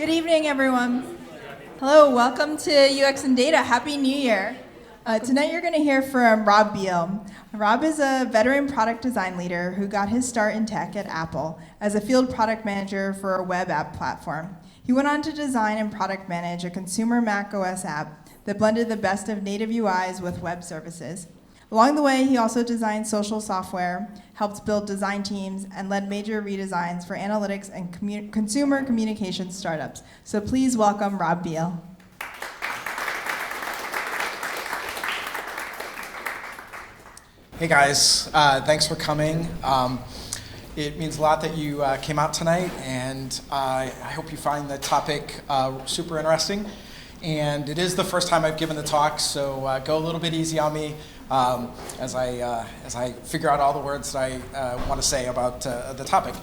Good evening, everyone. Hello, welcome to UX and Data. Happy New Year. Tonight you're going to hear from Robb Beal. Robb is a veteran product design leader who got his start in tech at Apple as a field product manager for a web app platform. He went on to design and product manage a consumer Mac OS app that blended the best of native UIs with web services. Along the way, he also designed social software, helped build design teams, and led major redesigns for analytics and consumer communication startups. So please welcome Robb Beal. Hey guys, thanks for coming. It means a lot that you came out tonight, and I hope you find the topic super interesting. And it is the first time I've given the talk, so go a little bit easy on me as I figure out all the words that I want to say about the topic.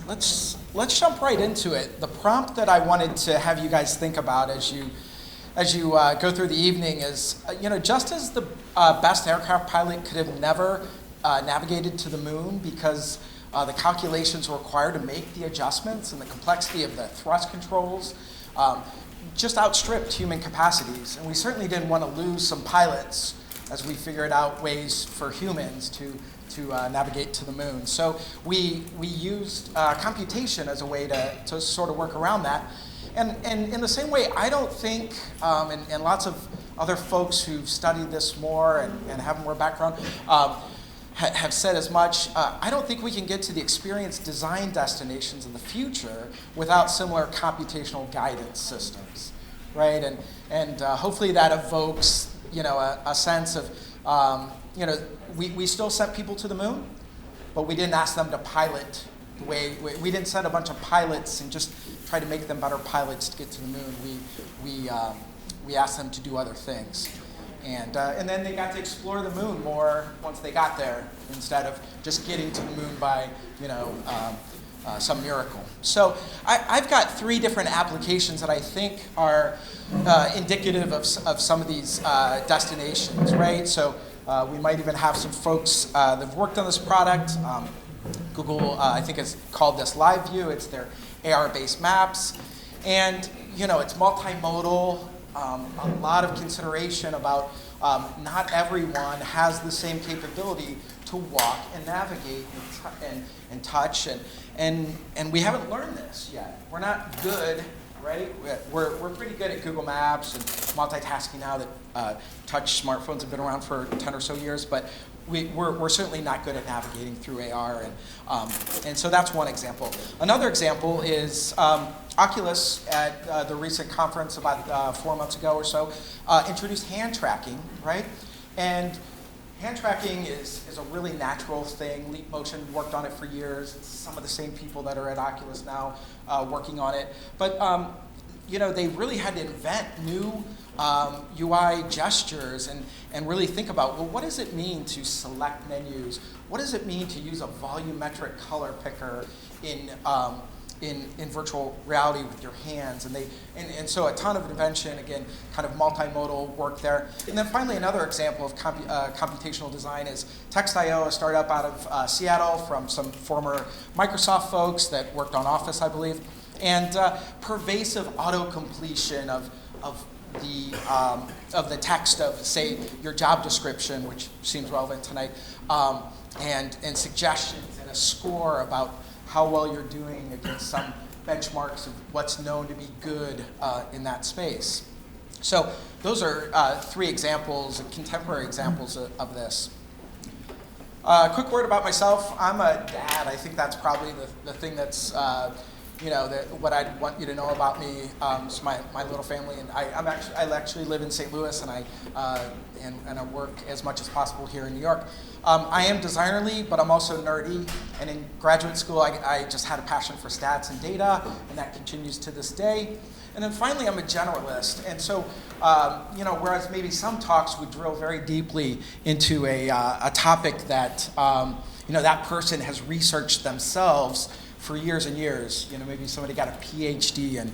Let's jump right into it. The prompt that I wanted to have you guys think about as you go through the evening is, just as the best aircraft pilot could have never navigated to the moon because the calculations were required to make the adjustments and the complexity of the thrust controls just outstripped human capacities. And we certainly didn't want to lose some pilots as we figured out ways for humans to navigate to the moon. So we used computation as a way to sort of work around that. And in the same way, I don't think, and lots of other folks who've studied this more and have more background have said as much, I don't think we can get to the experience design destinations in the future without similar computational guidance systems, right? And hopefully that evokes, a sense of, we still sent people to the moon, but we didn't ask them to pilot the way, we didn't send a bunch of pilots and just try to make them better pilots to get to the moon. We asked them to do other things. And then they got to explore the moon more once they got there, instead of just getting to the moon by, some miracle. So I've got 3 different applications that I think are indicative of some of these destinations, right? So we might even have some folks that have worked on this product. Google, I think, has called this Live View. It's their AR-based maps. And, it's multimodal. A lot of consideration about not everyone has the same capability to walk and navigate and touch, and we haven't learned this yet. We're not good, right? We're pretty good at Google Maps and multitasking now that touch smartphones have been around for 10 or so years, but we're certainly not good at navigating through AR, and so that's one example. Another example is Oculus at the recent conference about 4 months ago or so introduced hand tracking, right? And hand tracking is a really natural thing. Leap Motion worked on it for years. It's some of the same people that are at Oculus now working on it. But they really had to invent new UI gestures and really think about, well, what does it mean to select menus? What does it mean to use a volumetric color picker in virtual reality with your hands? And so a ton of invention, again, kind of multimodal work there. And then finally, another example of computational design is Text.io, a startup out of Seattle from some former Microsoft folks that worked on Office, I believe. And pervasive auto-completion of the text of, say, your job description, which seems relevant tonight, and suggestions and a score about how well you're doing against some benchmarks of what's known to be good in that space. So those are 3 examples, contemporary examples of this. Quick word about myself. I'm a dad. I think that's probably the thing that's what I'd want you to know about me is my little family, and I actually live in St. Louis, and I work as much as possible here in New York. I am designerly, but I'm also nerdy, and in graduate school I just had a passion for stats and data, and that continues to this day. And then finally, I'm a generalist, and so whereas maybe some talks would drill very deeply into a topic that that person has researched themselves for years and years. Maybe somebody got a PhD in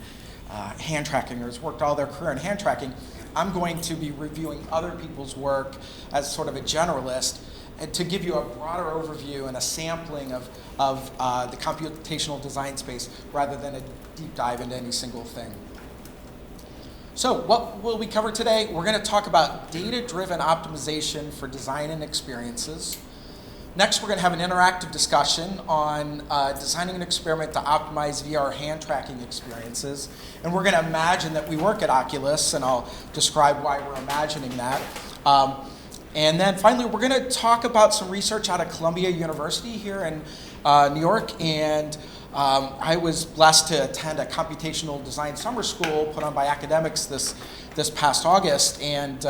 hand tracking or has worked all their career in hand tracking. I'm going to be reviewing other people's work as sort of a generalist and to give you a broader overview and a sampling of the computational design space rather than a deep dive into any single thing. So what will we cover today? We're going to talk about data-driven optimization for design and experiences. Next, we're going to have an interactive discussion on designing an experiment to optimize VR hand tracking experiences. And we're going to imagine that we work at Oculus, and I'll describe why we're imagining that. And then finally, we're going to talk about some research out of Columbia University here in New York. And I was blessed to attend a computational design summer school put on by academics this past August. And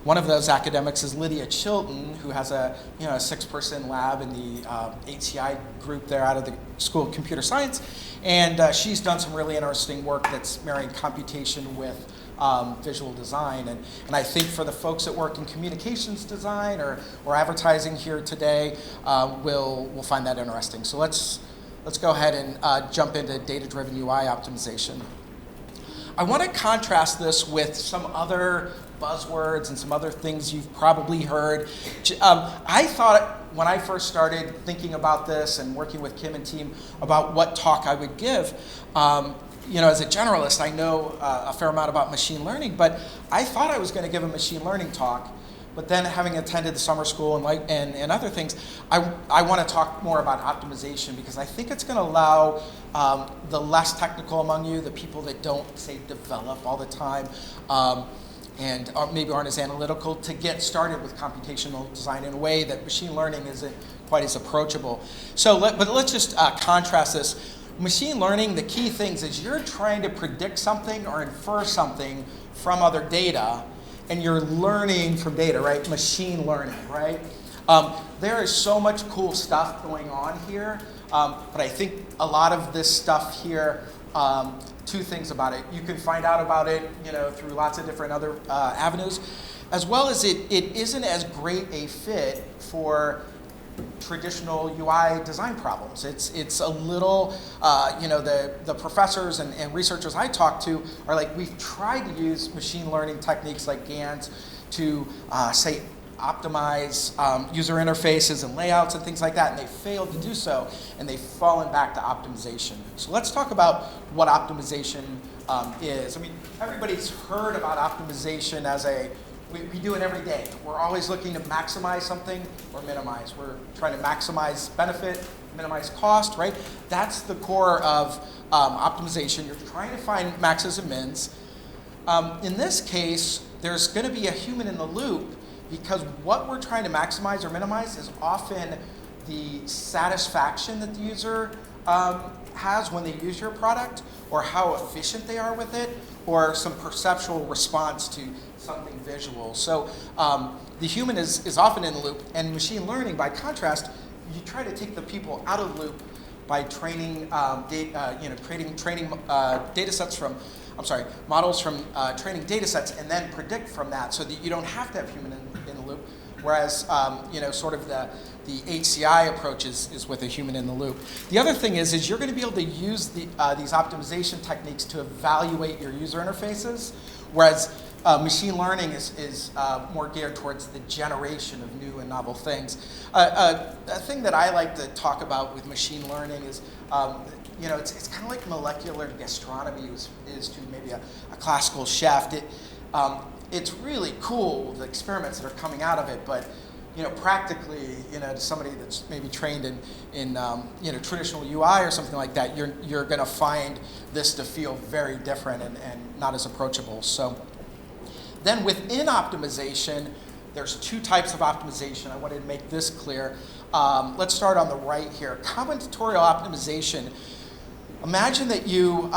one of those academics is Lydia Chilton, who has a 6-person lab in the HCI group there out of the School of Computer Science. And she's done some really interesting work that's marrying computation with visual design. And I think for the folks that work in communications design or advertising here today, will find that interesting. So let's go ahead and jump into data-driven UI optimization. I want to contrast this with some other buzzwords and some other things you've probably heard. I thought when I first started thinking about this and working with Kim and team about what talk I would give, as a generalist, I know a fair amount about machine learning, but I thought I was going to give a machine learning talk. But then having attended the summer school and other things, I want to talk more about optimization because I think it's going to allow the less technical among you, the people that don't, say, develop all the time, and maybe aren't as analytical, to get started with computational design in a way that machine learning isn't quite as approachable. But let's just contrast this. Machine learning, the key things is you're trying to predict something or infer something from other data, and you're learning from data, right? Machine learning, right? There is so much cool stuff going on here, but I think a lot of this stuff here, two things about it. You can find out about it, through lots of different other avenues, as well as it isn't as great a fit for traditional UI design problems. It's a little, the professors and researchers I talk to are like, we've tried to use machine learning techniques like GANs to, say, optimize user interfaces and layouts and things like that, and they failed to do so, and they've fallen back to optimization. So let's talk about what optimization is. I mean, everybody's heard about optimization as we do it every day. We're always looking to maximize something or minimize. We're trying to maximize benefit, minimize cost, right? That's the core of optimization. You're trying to find maxes and mins. In this case, there's going to be a human in the loop because what we're trying to maximize or minimize is often the satisfaction that the user has when they use your product, or how efficient they are with it, or some perceptual response to something visual. So the human is often in the loop, and machine learning, by contrast, you try to take the people out of the loop by training, creating training data sets from, models from training data sets, and then predict from that, so that you don't have to have human in the loop. Whereas, sort of the HCI approach is with a human in the loop. The other thing is you're going to be able to use these optimization techniques to evaluate your user interfaces, whereas machine learning is more geared towards the generation of new and novel things. A thing that I like to talk about with machine learning is, it's kind of like molecular gastronomy is to maybe a classical chef. It's really cool, the experiments that are coming out of it, but practically, to somebody that's maybe trained in traditional UI or something like that, you're going to find this to feel very different and not as approachable. So then within optimization, there's two types of optimization. I wanted to make this clear. Let's start on the right here. Combinatorial optimization. Imagine that you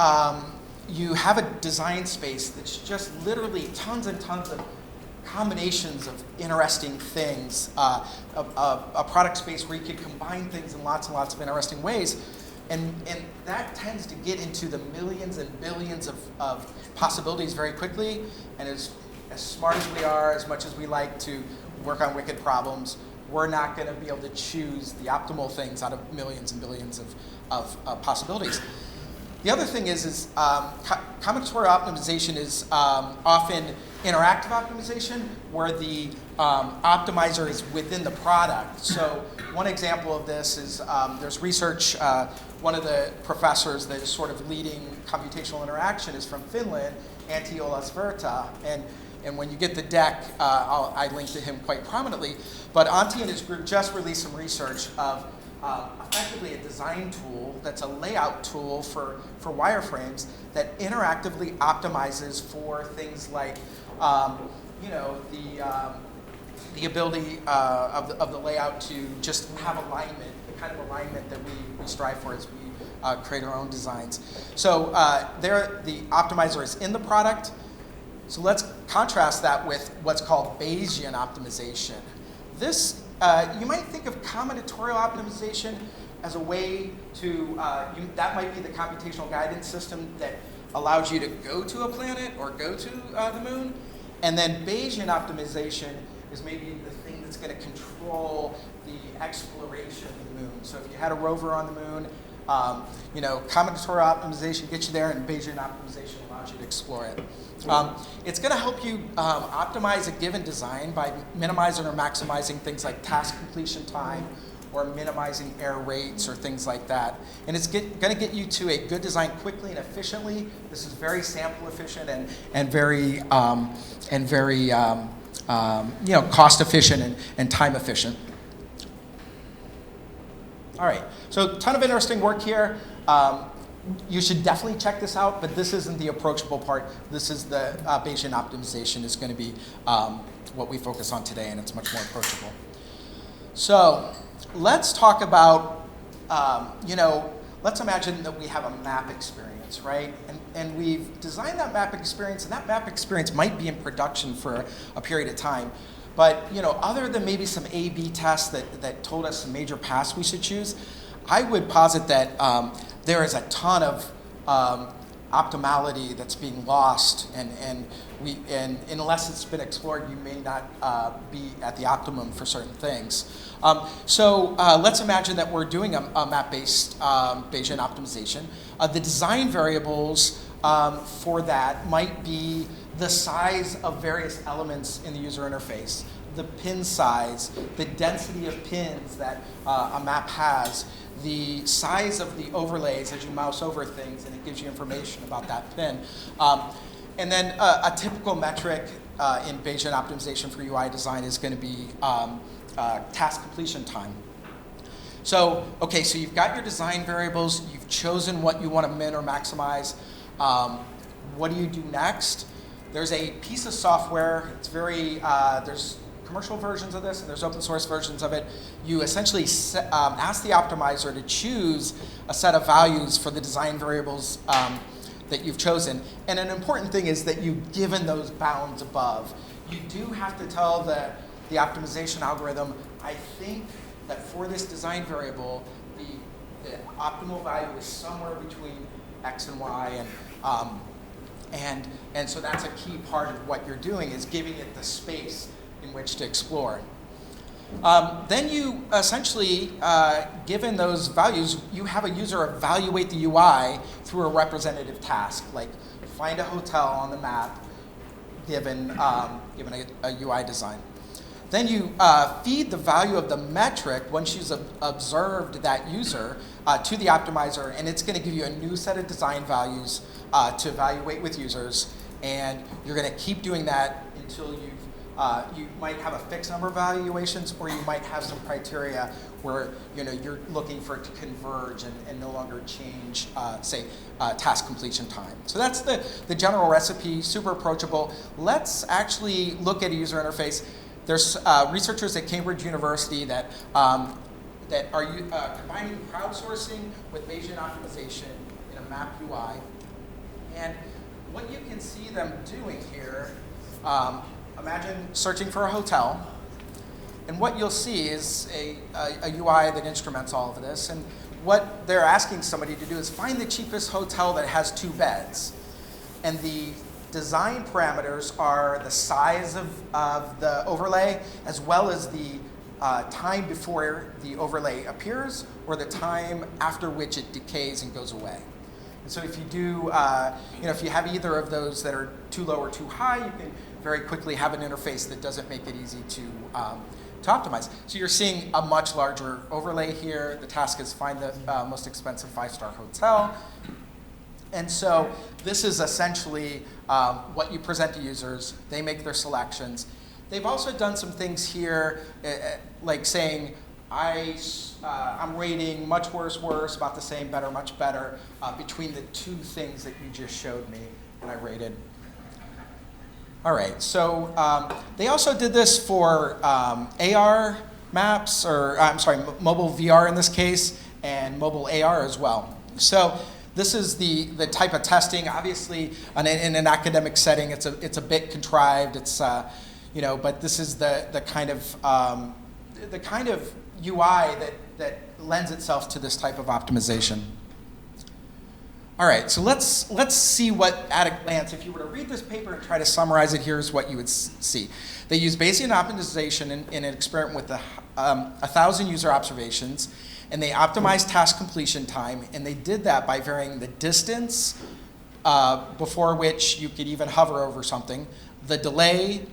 have a design space that's just literally tons and tons of combinations of interesting things, a product space where you can combine things in lots and lots of interesting ways. And that tends to get into the millions and billions of possibilities very quickly. And as smart as we are, as much as we like to work on wicked problems, we're not going to be able to choose the optimal things out of millions and billions of possibilities. The other thing is combinatorial optimization is often interactive optimization, where the optimizer is within the product. So one example of this is there's research, one of the professors that is sort of leading computational interaction is from Finland, Antti Olasvirta, and when you get the deck, I link to him quite prominently. But Antti and his group just released some research of effectively a design tool that's a layout tool for wireframes that interactively optimizes for things like, the ability of the layout to just have alignment, the kind of alignment that we strive for as we create our own designs. So there, the optimizer is in the product. So let's contrast that with what's called Bayesian optimization. This, you might think of combinatorial optimization as a way to, that might be the computational guidance system that allows you to go to a planet or go to the moon. And then Bayesian optimization is maybe the thing that's going to control the exploration of the moon. So if you had a rover on the moon, combinatorial optimization gets you there, and Bayesian optimization allows you to explore it. It's going to help you optimize a given design by minimizing or maximizing things like task completion time, or minimizing error rates, or things like that. And it's going to get you to a good design quickly and efficiently. This is very sample efficient and very cost efficient and time efficient. All right, so a ton of interesting work here. You should definitely check this out, but this isn't the approachable part. This is the Bayesian optimization is going to be what we focus on today, and it's much more approachable. So let's talk about, let's imagine that we have a map experience, right? And we've designed that map experience, and that map experience might be in production for a period of time. But other than maybe some A/B tests that told us some major paths we should choose, I would posit that there is a ton of optimality that's being lost, and unless it's been explored, you may not be at the optimum for certain things. So let's imagine that we're doing a map-based Bayesian optimization. The design variables for that might be the size of various elements in the user interface, the pin size, the density of pins that a map has, the size of the overlays as you mouse over things, and it gives you information about that pin. And then a typical metric in Bayesian optimization for UI design is going to be task completion time. So, okay, so you've got your design variables, you've chosen what you want to min or maximize. What do you do next? There's a piece of software, it's very, there's commercial versions of this and there's open source versions of it. You essentially ask the optimizer to choose a set of values for the design variables that you've chosen. And an important thing is that you've given those bounds above. You do have to tell the optimization algorithm, I think that for this design variable, the optimal value is somewhere between X and Y, and so that's a key part of what you're doing, is giving it the space in which to explore. Then you essentially, given those values, you have a user evaluate the UI through a representative task, like find a hotel on the map, given a UI design. Then you feed the value of the metric once you've observed that user to the optimizer, and it's going to give you a new set of design values to evaluate with users, and you're going to keep doing that until you might have a fixed number of evaluations, or you might have some criteria where you're looking for it to converge and no longer change, say, task completion time. So that's the general recipe, super approachable. Let's actually look at a user interface. There's researchers at Cambridge University that are combining crowdsourcing with Bayesian optimization in a map UI. And what you can see them doing here, imagine searching for a hotel. And what you'll see is a UI that instruments all of this. And what they're asking somebody to do is find the cheapest hotel that has 2 beds. And the design parameters are the size of the overlay, as well as the time before the overlay appears, or the time after which it decays and goes away. And so if you do, if you have either of those that are too low or too high, you can very quickly have an interface that doesn't make it easy to optimize. So you're seeing a much larger overlay here. The task is find the most expensive 5-star hotel. And so this is essentially what you present to users. They make their selections. They've also done some things here, like saying, I'm rating much worse, worse, about the same, better, much better, between the two things that you just showed me and I rated. All right, so they also did this for AR maps, or I'm sorry, mobile VR in this case, and mobile AR as well. So this is the type of testing. Obviously, in an academic setting, it's a bit contrived. It's but this is the kind of UI that lends itself to this type of optimization. All right, so let's see what, at a glance, if you were to read this paper and try to summarize it, here's what you would see. They use Bayesian optimization in an experiment with 1,000 user observations, and they optimized task completion time, and they did that by varying the distance before which you could even hover over something, the delay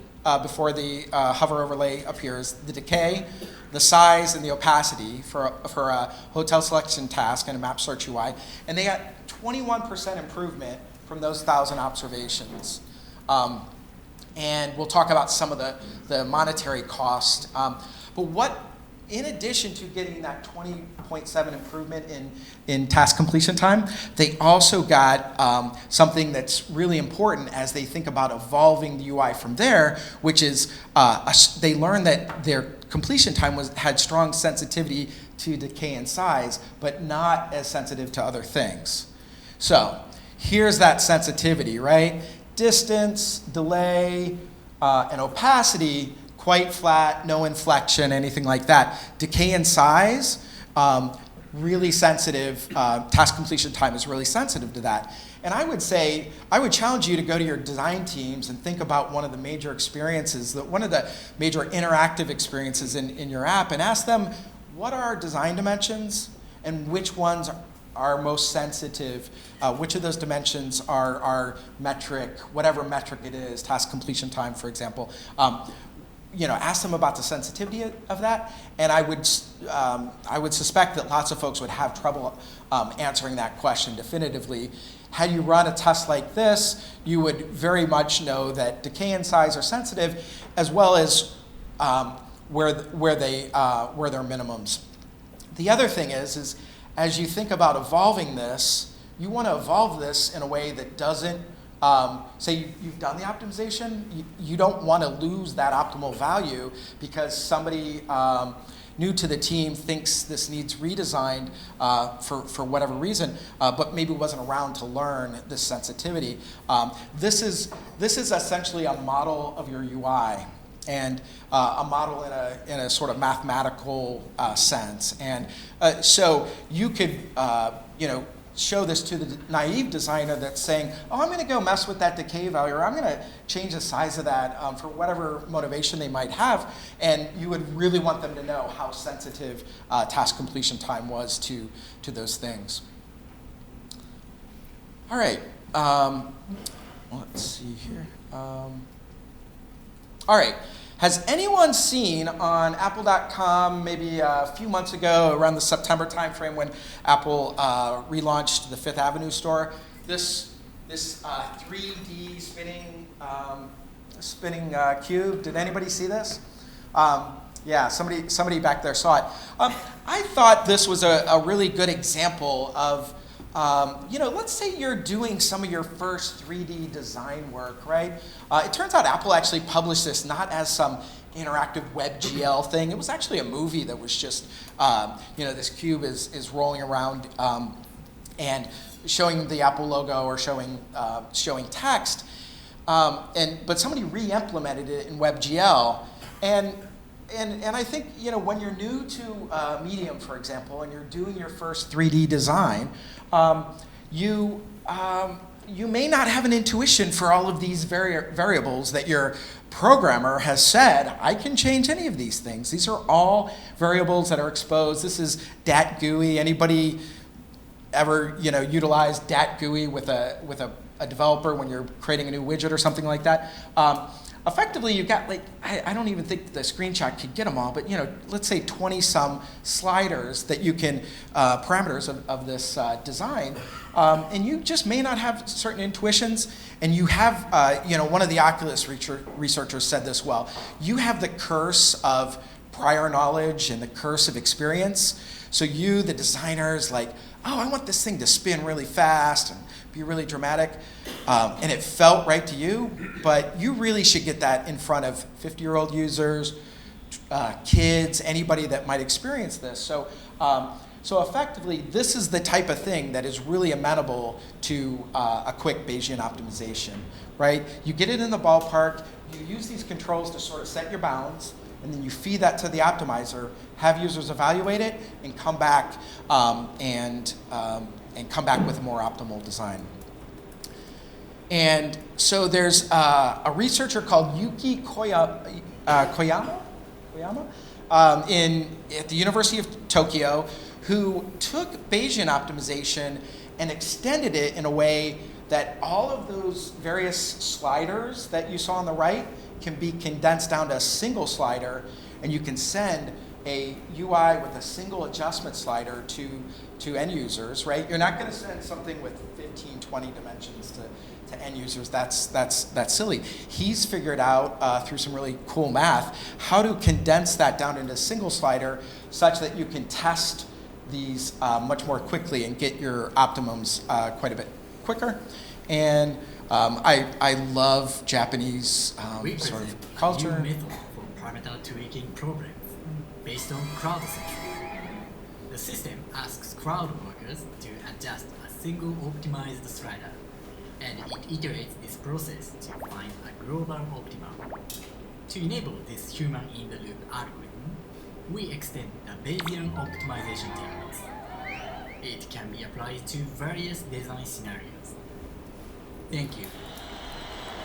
before the hover overlay appears, the decay, the size, and the opacity for a hotel selection task and a map search UI, and they got 21% improvement from those 1,000 observations. And we'll talk about some of the monetary cost. But in addition to getting that 20.7 improvement in task completion time, they also got something that's really important as they think about evolving the UI from there, which is they learned that their completion time had strong sensitivity to decay and size, but not as sensitive to other things. So here's that sensitivity, right? Distance, delay, and opacity, quite flat, no inflection, anything like that. Decay and size, really sensitive. Task completion time is really sensitive to that. And I would challenge you to go to your design teams and think about one of the major experiences, one of the major interactive experiences in your app, and ask them, what are our design dimensions and which ones are most sensitive? Which of those dimensions are metric, whatever metric it is, task completion time, for example. Ask them about the sensitivity of that, and I would suspect that lots of folks would have trouble answering that question definitively. Had you run a test like this, you would very much know that decay and size are sensitive, as well as where they're minimums. The other thing is as you think about evolving this, you want to evolve this in a way that doesn't, say you've done the optimization, you don't want to lose that optimal value because somebody new to the team thinks this needs redesigned for whatever reason, but maybe wasn't around to learn this sensitivity. This is essentially a model of your UI, and a model in a sort of mathematical sense. And so you could show this to the naive designer that's saying, oh, I'm going to go mess with that decay value, or I'm going to change the size of that for whatever motivation they might have. And you would really want them to know how sensitive task completion time was to those things. All right. Let's see here. All right. Has anyone seen on Apple.com maybe a few months ago, around the September timeframe when Apple relaunched the Fifth Avenue store, this 3D spinning cube? Did anybody see this? Yeah, somebody back there saw it. I thought this was a really good example of, let's say you're doing some of your first 3D design work, right? It turns out Apple actually published this not as some interactive WebGL thing. It was actually a movie that was just, this cube is rolling around and showing the Apple logo or showing text. But somebody re-implemented it in WebGL. And I think, when you're new to Medium, for example, and you're doing your first 3D design, you may not have an intuition for all of these variables that your programmer has said, I can change any of these things. These are all variables that are exposed. This is Dat GUI. Anybody ever utilized Dat GUI with a developer when you're creating a new widget or something like that? effectively, you've got like, I don't even think the screenshot could get them all, but let's say 20 some sliders that you can, parameters of this design, and you just may not have certain intuitions, and you have, one of the Oculus researchers said this well, you have the curse of prior knowledge and the curse of experience. So you, the designers, like, oh, I want this thing to spin really fast and be really dramatic, and it felt right to you, but you really should get that in front of 50-year-old users, kids, anybody that might experience this. So effectively, this is the type of thing that is really amenable to a quick Bayesian optimization, right? You get it in the ballpark, you use these controls to sort of set your bounds, and then you feed that to the optimizer, have users evaluate it, and come back and come back with a more optimal design. And so there's a researcher called Yuki Koyama at the University of Tokyo, who took Bayesian optimization and extended it in a way that all of those various sliders that you saw on the right can be condensed down to a single slider, and you can send a UI with a single adjustment slider to end users, right? You're not going to send something with 15, 20 dimensions to end users. That's silly. He's figured out through some really cool math how to condense that down into a single slider such that you can test these much more quickly and get your optimums quite a bit quicker. And I love Japanese sort of culture. A new method for parameter tweaking problems based on crowd-centric. The system asks crowd workers to adjust a single optimized slider, and it iterates this process to find a global optimum. To enable this human-in-the-loop algorithm, we extend the Bayesian optimization techniques. It can be applied to various design scenarios. Thank you.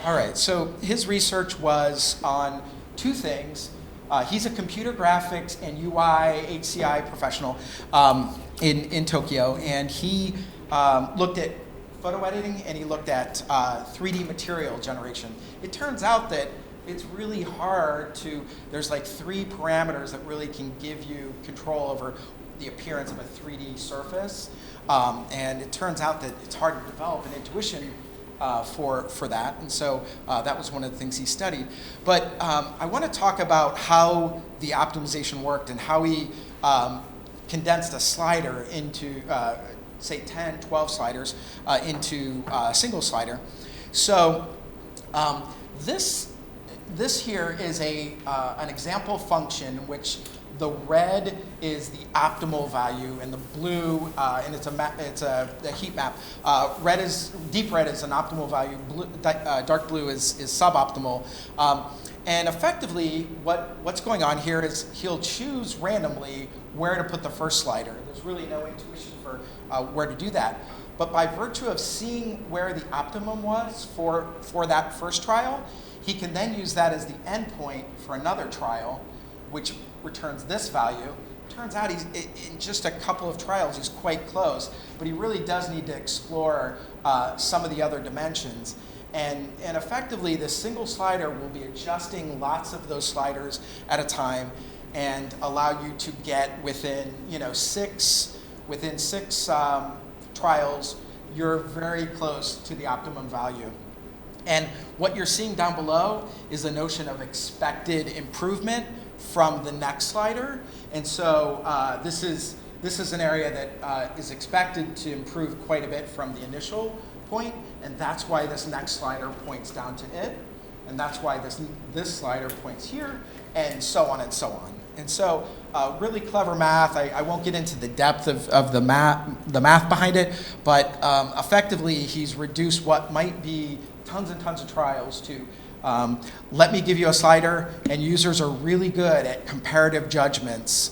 All right, so his research was on two things. He's a computer graphics and UI HCI professional in Tokyo, and he looked at photo editing and he looked at 3D material generation. It turns out that it's really hard to, there's like 3 parameters that really can give you control over the appearance of a 3D surface, and it turns out that it's hard to develop an intuition for that, and so that was one of the things he studied. But I want to talk about how the optimization worked and how he condensed a slider into, say, 10, 12 sliders into a single slider. So this here is an example function which the red is the optimal value, and the blue, and it's a heat map. Deep red is an optimal value. Dark blue is suboptimal. And effectively, what's going on here is he'll choose randomly where to put the first slider. There's really no intuition for where to do that. But by virtue of seeing where the optimum was for that first trial, he can then use that as the endpoint for another trial, which returns this value. Turns out in just a couple of trials, he's quite close, but he really does need to explore some of the other dimensions. And effectively, this single slider will be adjusting lots of those sliders at a time and allow you to get within 6 trials, you're very close to the optimum value. And what you're seeing down below is the notion of expected improvement from the next slider. And so this is an area that is expected to improve quite a bit from the initial point, and that's why this next slider points down to it, and that's why this slider points here, and so on and so on. And so really clever math. I won't get into the depth of the math behind it, but effectively he's reduced what might be tons and tons of trials to let me give you a slider, and users are really good at comparative judgments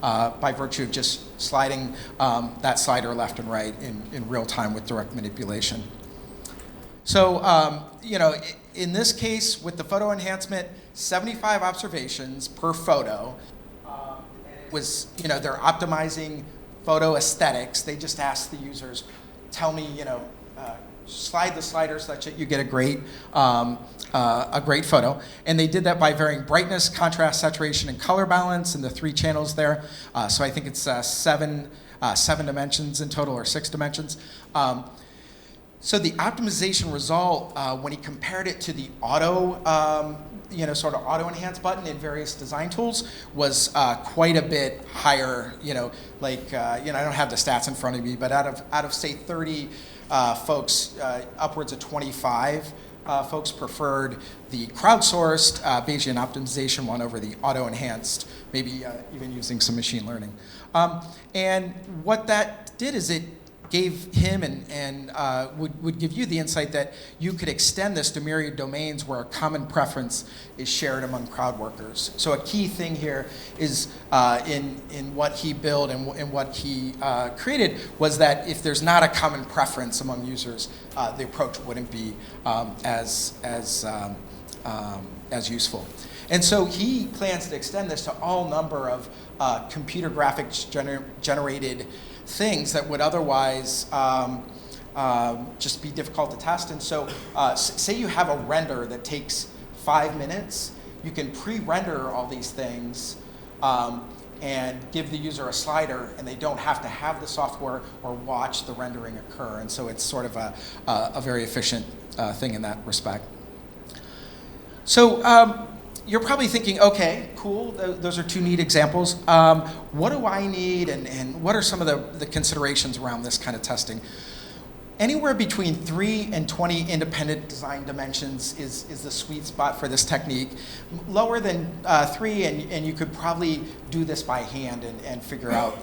by virtue of just sliding that slider left and right in real time with direct manipulation. So, in this case, with the photo enhancement, 75 observations per photo. It was, they're optimizing photo aesthetics. They just asked the users, tell me, slide the slider such that you get a great photo. And they did that by varying brightness, contrast, saturation, and color balance in the 3 channels there. So I think it's 7 dimensions in total, or 6 dimensions. So the optimization result, when he compared it to the auto, sort of auto enhance button in various design tools, was quite a bit higher. I don't have the stats in front of me, but out of say 30 folks, upwards of 25 folks preferred the crowdsourced Bayesian optimization one over the auto enhanced, maybe even using some machine learning. And what that did is it gave him and would give you the insight that you could extend this to myriad domains where a common preference is shared among crowd workers. So a key thing here is in what he built and what he created was that if there's not a common preference among users, the approach wouldn't be as useful. And so he plans to extend this to all number of computer graphics generated things that would otherwise just be difficult to test. And so say you have a render that takes 5 minutes, you can pre-render all these things and give the user a slider, and they don't have to have the software or watch the rendering occur. And so it's sort of a very efficient thing in that respect. So you're probably thinking, okay, cool, those are 2 neat examples. What do I need, and what are some of the considerations around this kind of testing? Anywhere between 3 and 20 independent design dimensions is the sweet spot for this technique. Lower than 3, and you could probably do this by hand and figure out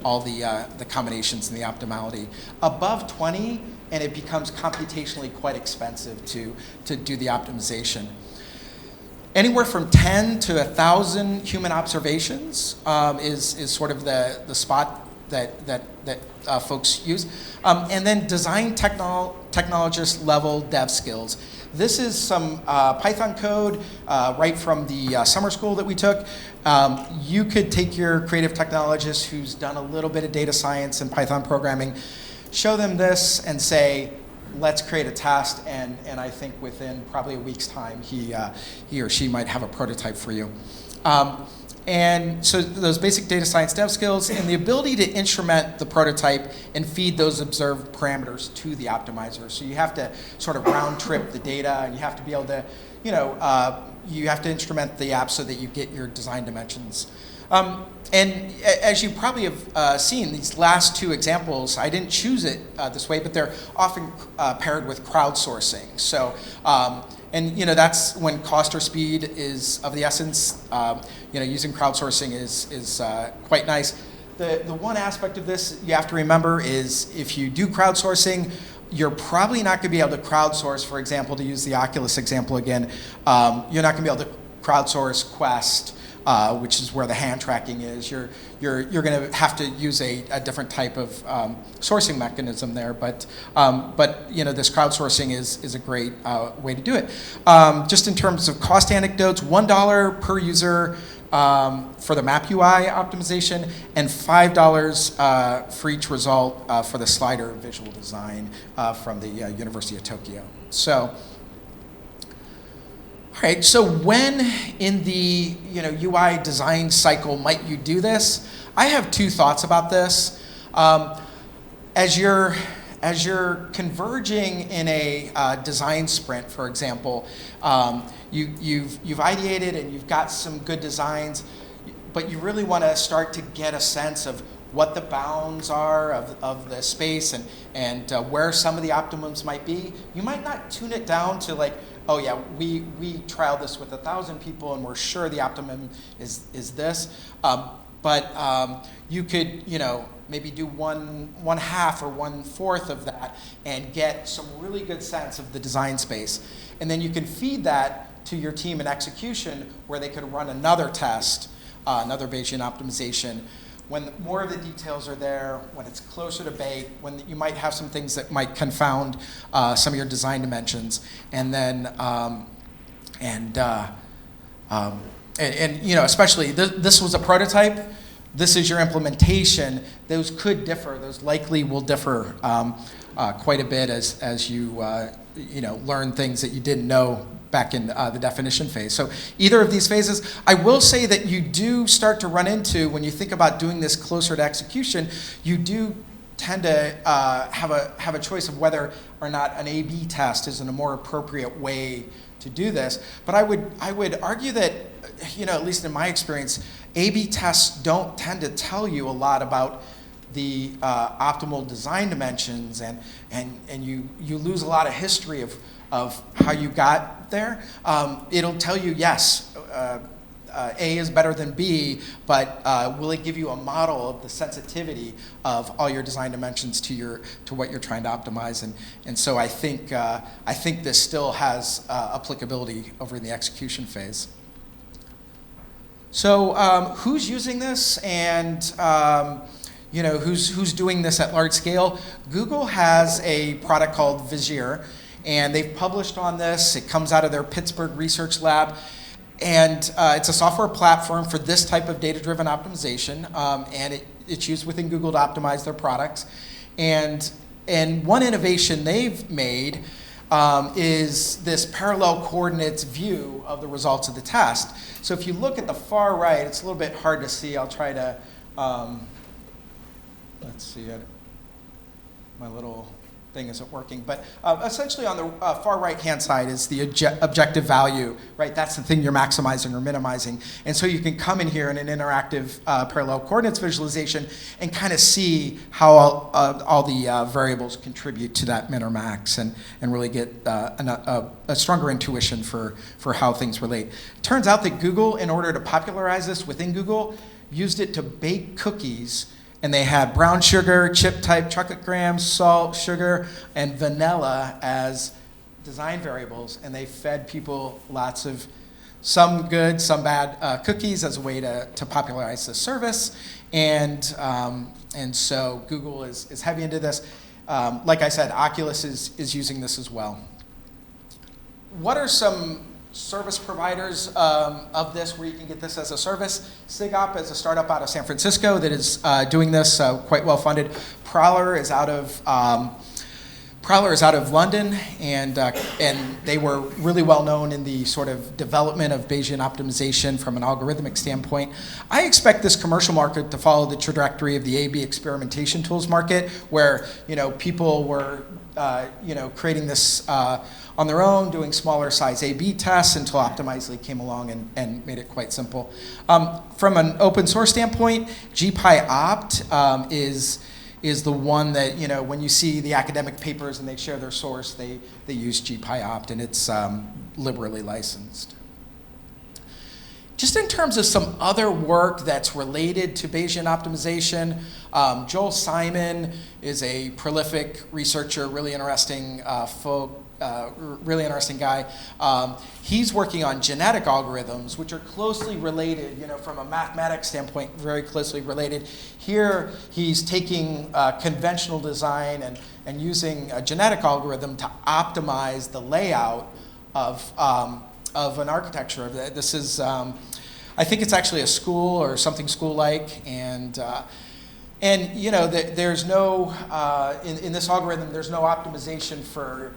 all the combinations and the optimality. Above 20, and it becomes computationally quite expensive to do the optimization. Anywhere from 10 to 1,000 human observations is sort of the spot that folks use. And then design technologist level dev skills. This is some Python code right from the summer school that we took. You could take your creative technologist who's done a little bit of data science and Python programming, show them this and say, let's create a test, and I think within probably a week's time, he or she might have a prototype for you. And so those basic data science dev skills and the ability to instrument the prototype and feed those observed parameters to the optimizer. So you have to sort of round trip the data, and you have to be able to, you have to instrument the app so that you get your design dimensions. And as you probably have seen, these last 2 examples, I didn't choose it this way, but they're often paired with crowdsourcing. So, that's when cost or speed is of the essence. Using crowdsourcing is quite nice. The one aspect of this you have to remember is if you do crowdsourcing, you're probably not going to be able to crowdsource, for example, to use the Oculus example again, you're not going to be able to crowdsource Quest, which is where the hand tracking is. You're going to have to use a different type of sourcing mechanism there. But this crowdsourcing is a great way to do it. Just in terms of cost anecdotes, $1 per user for the Map UI optimization, and $5 for each result for the slider visual design from the University of Tokyo. So. All right, so when in the UI design cycle might you do this? I have 2 thoughts about this. As you're converging in a design sprint, for example, you've ideated and you've got some good designs, but you really want to start to get a sense of what the bounds are of the space and where some of the optimums might be. You might not tune it down to like, oh yeah, we trialed this with 1,000 people and we're sure the optimum is this. But you could, maybe do one half or 1/4 of that and get some really good sense of the design space. And then you can feed that to your team in execution where they could run another test, another Bayesian optimization, when more of the details are there, when it's closer to bake, when you might have some things that might confound some of your design dimensions, and then especially this was a prototype. This is your implementation. Those could differ. Those likely will differ quite a bit as you learn things that you didn't know back in the definition phase. So either of these phases, I will say that you do start to run into, when you think about doing this closer to execution, you do tend to have a choice of whether or not an A/B test is a more appropriate way to do this. But I would argue that, at least in my experience, A/B tests don't tend to tell you a lot about the optimal design dimensions, and you lose a lot of history of how you got there. It'll tell you, yes, A is better than B, but will it give you a model of the sensitivity of all your design dimensions to what you're trying to optimize? And so I think this still has applicability over in the execution phase. So who's using this, and who's doing this at large scale? Google has a product called Vizier, and they've published on this. It comes out of their Pittsburgh research lab. And it's a software platform for this type of data-driven optimization, and it's used within Google to optimize their products. And one innovation they've made is this parallel coordinates view of the results of the test. So if you look at the far right, it's a little bit hard to see. I'll try to, let's see, my little thing isn't working, but essentially on the far right-hand side is the objective value, right? That's the thing you're maximizing or minimizing. And so you can come in here in an interactive parallel coordinates visualization and kind of see how all the variables contribute to that min or max, and really get a stronger intuition for how things relate. It turns out that Google, in order to popularize this within Google, used it to bake cookies. And they had brown sugar, chip-type chocolate grams, salt, sugar, and vanilla as design variables. And they fed people lots of some good, some bad cookies as a way to popularize the service. And so Google is heavy into this. Like I said, Oculus is using this as well. What are some service providers of this where you can get this as a service? SIGOP is a startup out of San Francisco that is doing this, quite well funded. Prowler is out of London, and they were really well known in the sort of development of Bayesian optimization from an algorithmic standpoint. I expect this commercial market to follow the trajectory of the A/B experimentation tools market, where people were creating this on their own, doing smaller size A/B tests until Optimizely came along and made it quite simple. From an open source standpoint, GPyOpt is the one that, when you see the academic papers and they share their source, they use GPyOpt, and it's liberally licensed. Just in terms of some other work that's related to Bayesian optimization, Joel Simon is a prolific researcher, really interesting really interesting guy. He's working on genetic algorithms, which are closely related, from a mathematics standpoint, very closely related. Here, he's taking conventional design and using a genetic algorithm to optimize the layout of an architecture. This is, I think it's actually a school or something school-like, and there's no, in this algorithm, there's no optimization for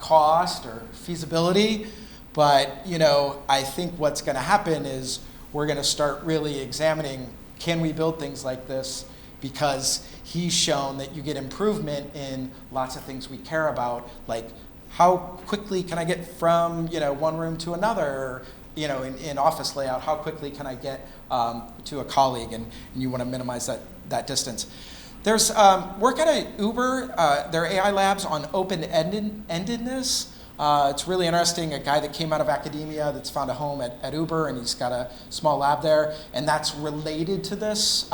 cost or feasibility, but I think what's going to happen is we're going to start really examining, can we build things like this, because he's shown that you get improvement in lots of things we care about, like how quickly can I get from one room to another, in office layout, how quickly can I get to a colleague, and you want to minimize that distance. There's work at Uber, their AI labs on open-endedness. It's really interesting, a guy that came out of academia that's found a home at Uber, and he's got a small lab there, and that's related to this,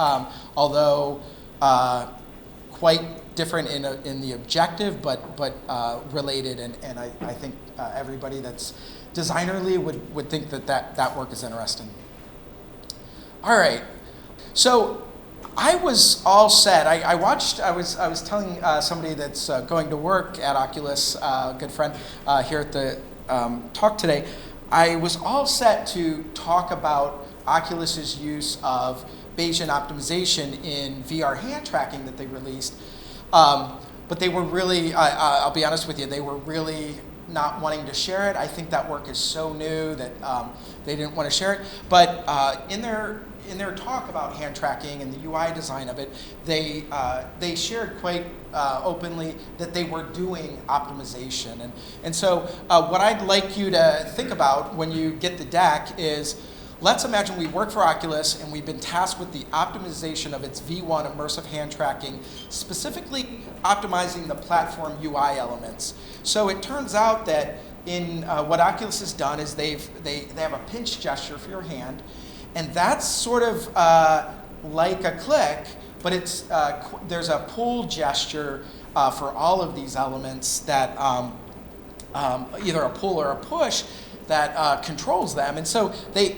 although quite different in the objective, but related, and I think everybody that's designerly would think that work is interesting. All right, so I was all set. I was telling somebody that's going to work at Oculus, a good friend here at the talk today, I was all set to talk about Oculus's use of Bayesian optimization in VR hand tracking that they released. but they were really, I'll be honest with you, they were really not wanting to share it. I think that work is so new that they didn't want to share it. But in their talk about hand tracking and the UI design of it, they shared quite openly that they were doing optimization. And so what I'd like you to think about when you get the deck is, let's imagine we work for Oculus and we've been tasked with the optimization of its V1 immersive hand tracking, specifically optimizing the platform UI elements. So it turns out that in what Oculus has done is they have a pinch gesture for your hand, and that's sort of like a click, but it's there's a pull gesture for all of these elements that either a pull or a push that controls them. And so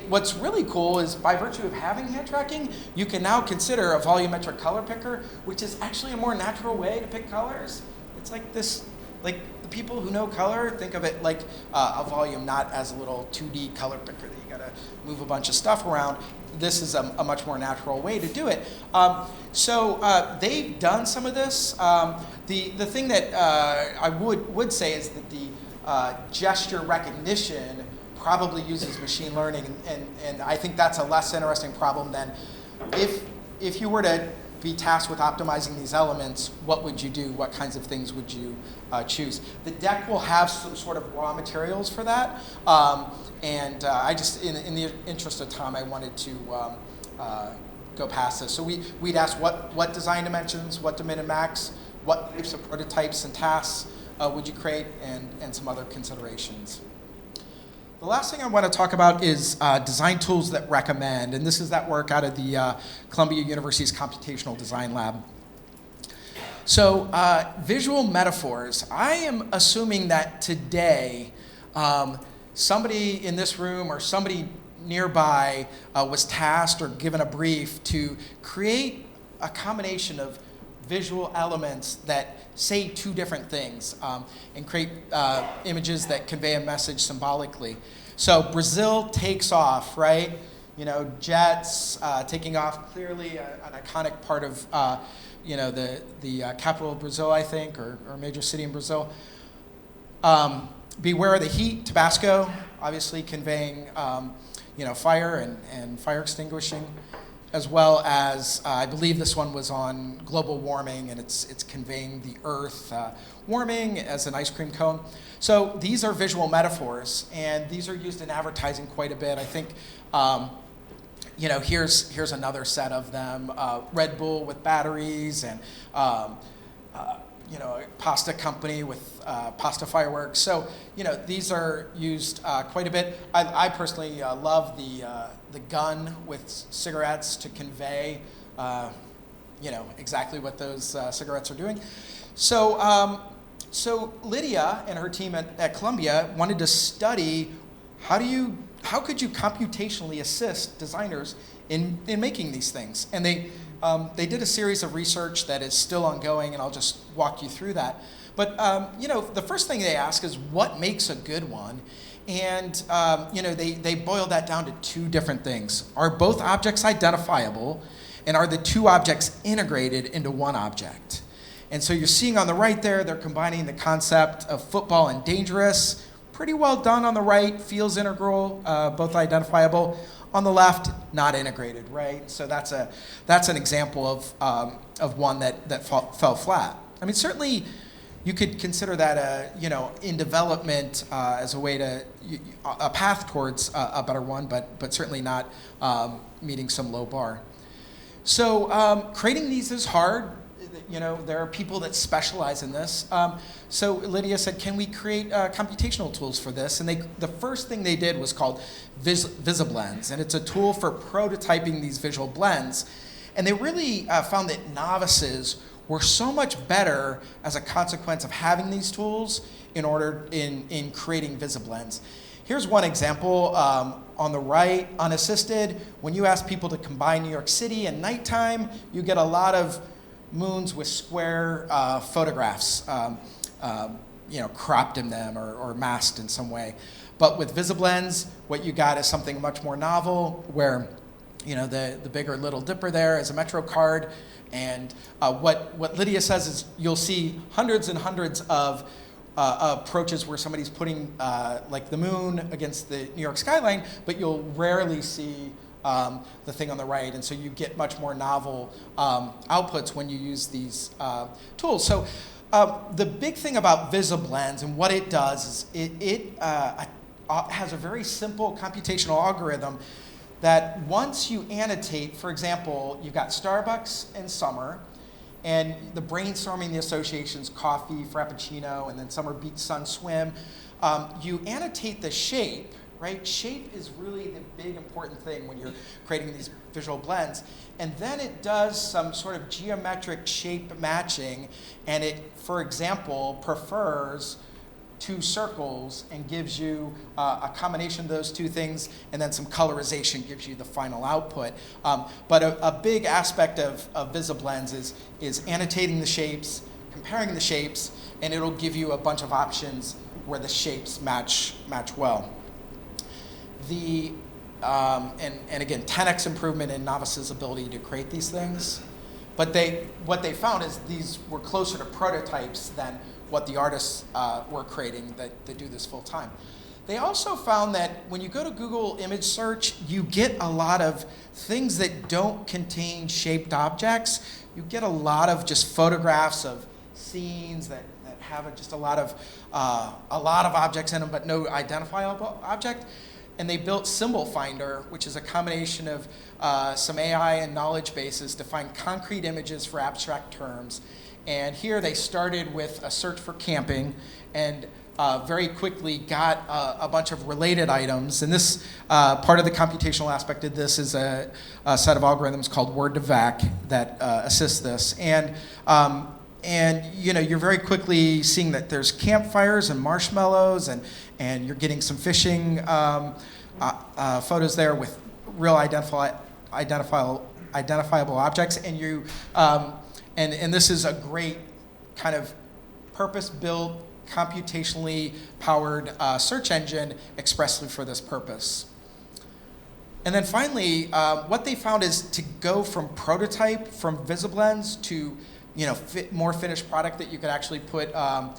what's really cool is by virtue of having hand tracking, you can now consider a volumetric color picker, which is actually a more natural way to pick colors. It's like this, like the people who know color think of it like a volume, not as a little 2D color picker that you gotta move a bunch of stuff around. This is a much more natural way to do it. So they've done some of this. The thing that I would say is that the gesture recognition probably uses machine learning, and I think that's a less interesting problem than if you were to be tasked with optimizing these elements, what would you do? What kinds of things would you choose? The deck will have some sort of raw materials for that, and I just, in the interest of time, I wanted to go past this. So we'd ask what design dimensions, what min and max, what types of prototypes and tasks would you create, and some other considerations. The last thing I want to talk about is design tools that recommend, and this is that work out of the Columbia University's Computational Design Lab. So visual metaphors. I am assuming that today somebody in this room or somebody nearby was tasked or given a brief to create a combination of visual elements that say two different things and create images that convey a message symbolically. So Brazil takes off, right? You know, jets taking off, clearly an iconic part of the capital of Brazil, I think, or a major city in Brazil. Beware of the heat, Tabasco, obviously conveying fire and fire extinguishing, as well as I believe this one was on global warming, and it's conveying the Earth warming as an ice cream cone. So these are visual metaphors, and these are used in advertising quite a bit. I think here's another set of them: Red Bull with batteries, and a pasta company with pasta fireworks. So these are used quite a bit. I personally love the gun with cigarettes to convey exactly what those cigarettes are doing. So Lydia and her team at Columbia wanted to study how could you computationally assist designers in making these things, and they did a series of research that is still ongoing, and I'll just walk you through that. But the first thing they ask is what makes a good one, and they boil that down to two different things: are both objects identifiable, and are the two objects integrated into one object? And so you're seeing on the right there, they're combining the concept of football and dangerous. Pretty well done on the right, feels integral, both identifiable. On the left, not integrated, right? So that's an example of one that fell flat. I mean, certainly you could consider that in development as a way to a path towards a better one, but certainly not meeting some low bar. So creating these is hard. There are people that specialize in this. So Lydia said, can we create computational tools for this? And the first thing they did was called VisiBlends, and it's a tool for prototyping these visual blends. And they really found that novices were so much better as a consequence of having these tools in creating VisiBlends. Here's one example. On the right, unassisted, when you ask people to combine New York City and nighttime, you get a lot of moons with square photographs, cropped in them or masked in some way. But with VisiBlends, what you got is something much more novel, where the bigger Little Dipper there as a Metro card. And what Lydia says is you'll see hundreds and hundreds of approaches where somebody's putting like the moon against the New York skyline, but you'll rarely see the thing on the right. And so you get much more novel outputs when you use these tools. So the big thing about VisiBlends and what it does is it has a very simple computational algorithm that once you annotate, for example, you've got Starbucks and summer, and the brainstorming, the associations, coffee, frappuccino, and then summer beach, sun, swim. You annotate the shape, right? Shape is really the big important thing when you're creating these visual blends. And then it does some sort of geometric shape matching, and it, for example, prefers two circles and gives you a combination of those two things, and then some colorization gives you the final output. But a big aspect of VisiBlends is annotating the shapes, comparing the shapes, and it'll give you a bunch of options where the shapes match well. And again, 10x improvement in novices' ability to create these things. But what they found is these were closer to prototypes than what the artists were creating that do this full time. They also found that when you go to Google image search, you get a lot of things that don't contain shaped objects. You get a lot of just photographs of scenes that have just a lot of objects in them, but no identifiable object. And they built Symbol Finder, which is a combination of some AI and knowledge bases to find concrete images for abstract terms. And here they started with a search for camping, and very quickly got a bunch of related items. And this part of the computational aspect of this is a set of algorithms called Word2Vec that assist this. And you're very quickly seeing that there's campfires and marshmallows, and you're getting some fishing photos there with real identifiable objects. And this is a great kind of purpose-built, computationally powered search engine expressly for this purpose. And then finally, what they found is to go from prototype, from VisiBlends to more finished product that you could actually put out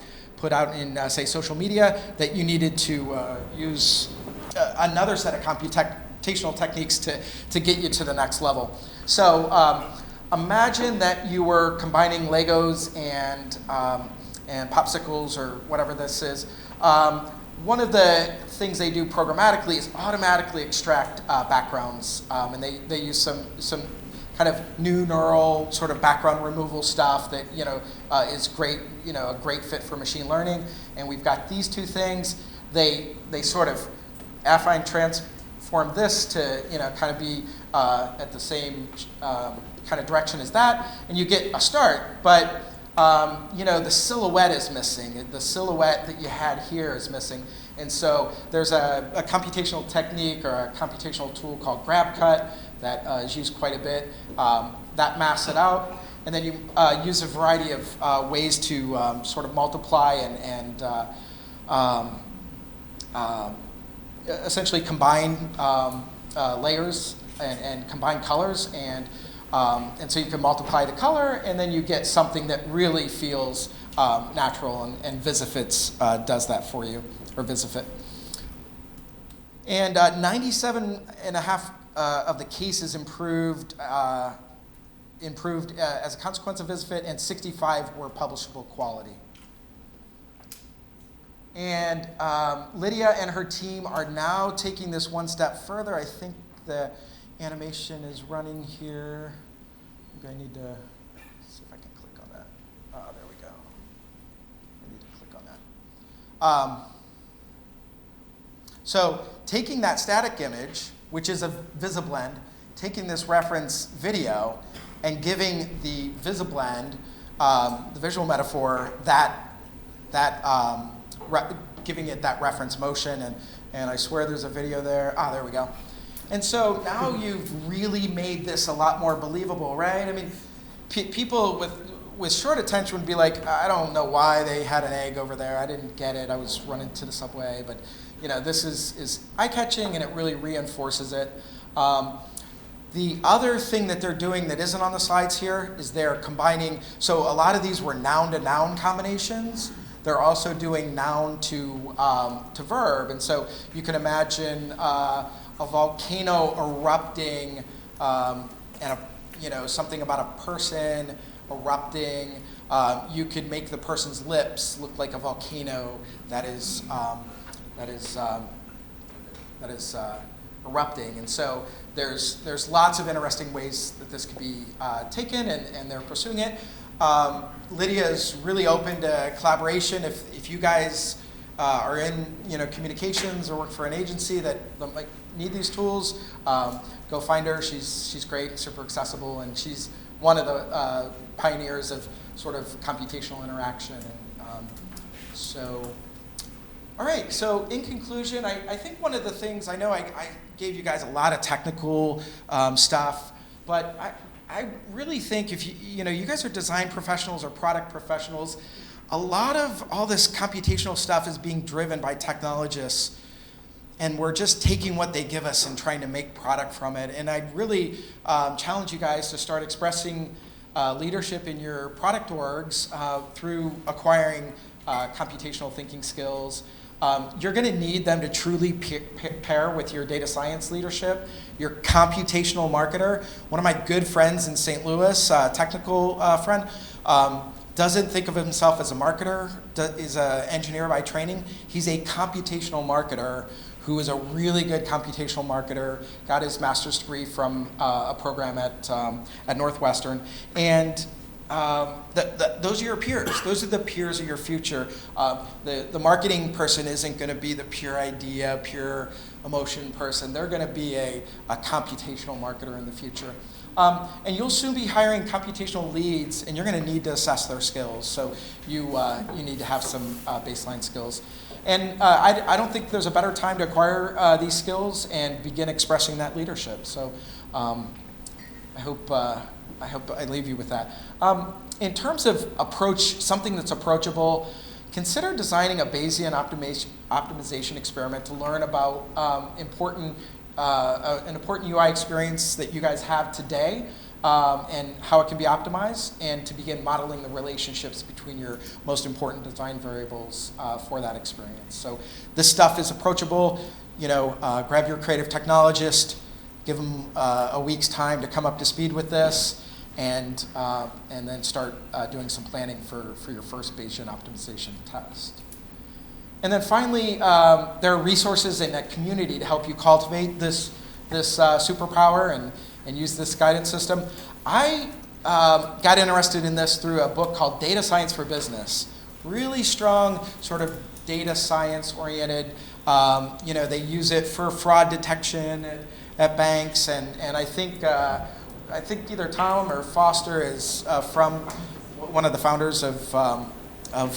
in, say, social media, that you needed to use another set of computational techniques to get you to the next level. So imagine that you were combining Legos and popsicles or whatever this is. One of the things they do programmatically is automatically extract backgrounds, and they use some kind of new neural sort of background removal stuff that is great, a great fit for machine learning. And we've got these two things. They sort of affine transform this to kind of be at the same kind of direction as that, and you get a start. But the silhouette is missing. The silhouette that you had here is missing. And so there's a computational technique or a computational tool called GrabCut that is used quite a bit. That masks it out. And then you use a variety of ways to sort of multiply and essentially combine layers and combine colors. And so you can multiply the color, and then you get something that really feels natural, and VisiFits does that for you, or VisiFit. And 97.5% of the cases improved as a consequence of VisiFit, and 65 were publishable quality. And Lydia and her team are now taking this one step further. I think the animation is running here. Maybe I need to see if I can click on that. Oh, there we go. I need to click on that. So taking that static image, which is a VisiBlend, taking this reference video, and giving the VisiBlend, the visual metaphor, giving it that reference motion, and I swear there's a video there. Ah, there we go. And so now you've really made this a lot more believable, right? I mean, people with short attention would be like, I don't know why they had an egg over there. I didn't get it. I was running to the subway. But this is eye-catching, and it really reinforces it. The other thing that they're doing that isn't on the slides here is they're combining, so a lot of these were noun-to-noun combinations. They're also doing noun to verb. And so you can imagine a volcano erupting and something about a person erupting. You could make the person's lips look like a volcano that is erupting. And so there's lots of interesting ways that this could be taken, and they're pursuing it. Lydia is really open to collaboration. If you guys are in communications or work for an agency that might need these tools, go find her. She's great, super accessible, and she's one of the pioneers of sort of computational interaction. And all right, so in conclusion, I think one of the things, I know I gave you guys a lot of technical stuff, but I really think if you guys are design professionals or product professionals, a lot of all this computational stuff is being driven by technologists, and we're just taking what they give us and trying to make product from it. And I'd really challenge you guys to start expressing leadership in your product orgs through acquiring computational thinking skills. You're going to need them to truly pair with your data science leadership, your computational marketer. One of my good friends in St. Louis, technical friend, doesn't think of himself as a marketer, is an engineer by training. He's a computational marketer who is a really good computational marketer, got his master's degree from a program at Northwestern. And those are your peers. Those are the peers of your future. The marketing person isn't going to be the pure idea, pure emotion person. They're going to be a computational marketer in the future. And you'll soon be hiring computational leads, and you're going to need to assess their skills. So you need to have some baseline skills. And I don't think there's a better time to acquire these skills and begin expressing that leadership. So I hope I leave you with that. In terms of something that's approachable, consider designing a Bayesian optimization experiment to learn about an important UI experience that you guys have today and how it can be optimized, and to begin modeling the relationships between your most important design variables for that experience. So this stuff is approachable. Grab your creative technologist, give them a week's time to come up to speed with this, and then start doing some planning for your first Bayesian optimization test. And then finally, there are resources in that community to help you cultivate this superpower and use this guidance system. I got interested in this through a book called Data Science for Business. Really strong, sort of data science oriented. They use it for fraud detection at banks, and I think either Tom or Foster is from one of the founders of